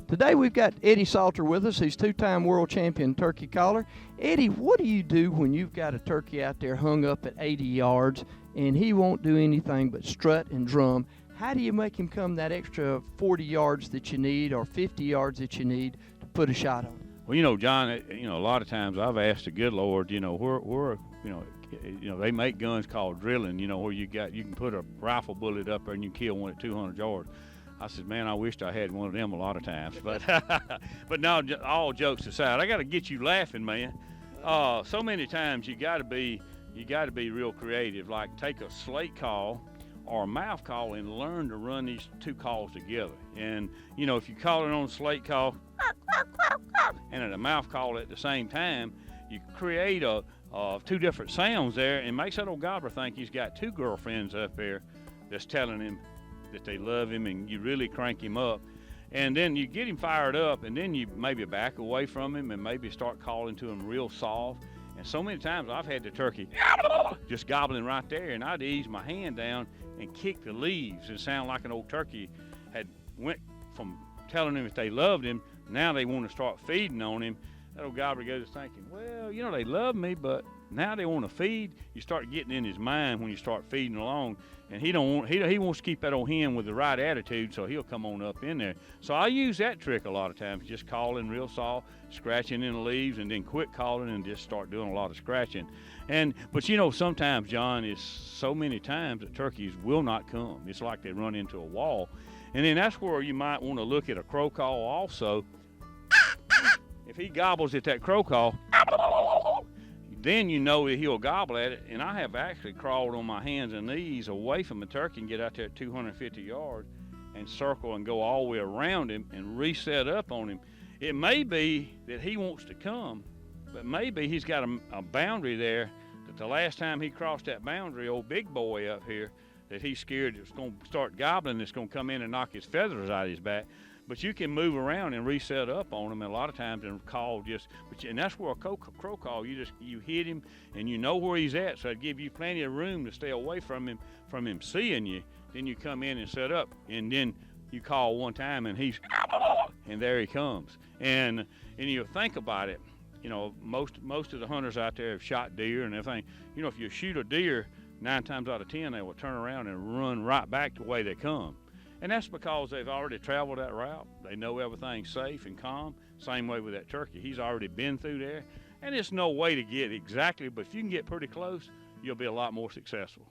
Today we've got Eddie Salter with us. He's two-time world champion turkey caller. Eddie, what do you do when you've got a turkey out there hung up at 80 yards and he won't do anything but strut and drum? How do you make him come that extra 40 yards that you need or 50 yards that you need to put a shot on? Well, John, a lot of times I've asked the good Lord, where they make guns called drilling, where you can put a rifle bullet up there and you kill one at 200 yards. I said, man, I wished I had one of them a lot of times. But but no, all jokes aside, I got to get you laughing, man. So many times you got to be real creative. Like take a slate call or a mouth call and learn to run these two calls together. And if you call it on a slate call and at a mouth call at the same time, you create two different sounds there, and makes that old gobbler think he's got two girlfriends up there that's telling him that they love him, and you really crank him up. And then you get him fired up, and then you maybe back away from him and maybe start calling to him real soft. And so many times I've had the turkey just gobbling right there, and I'd ease my hand down and kick the leaves and sound like an old turkey had went from telling him that they loved him, now they want to start feeding on him. That old gobbler goes thinking, well, they love me, but now they want to feed. You start getting in his mind when you start feeding along, and he wants to keep that old hen with the right attitude, so he'll come on up in there. So I use that trick a lot of times, just calling real soft, scratching in the leaves, and then quit calling and just start doing a lot of scratching. But sometimes, John, is so many times that turkeys will not come. It's like they run into a wall. And then that's where you might want to look at a crow call also. If he gobbles at that crow call, then you know that he'll gobble at it. And I have actually crawled on my hands and knees away from the turkey and get out there at 250 yards and circle and go all the way around him and reset up on him. It may be that he wants to come, but maybe he's got a boundary there that the last time he crossed that boundary, old big boy up here, that he's scared it's going to start gobbling, it's going to come in and knock his feathers out of his back. But you can move around and reset up on him, and a lot of times and call and that's where a crow call, you hit him and you know where he's at, so it'd give you plenty of room to stay away from him seeing you. Then you come in and set up, and then you call one time and and there he comes. And you think about it, most of the hunters out there have shot deer and everything. If you shoot a deer, 9 times out of 10 they will turn around and run right back the way they come. And that's because they've already traveled that route. They know everything's safe and calm. Same way with that turkey. He's already been through there. And there's no way to get exactly, but if you can get pretty close, you'll be a lot more successful.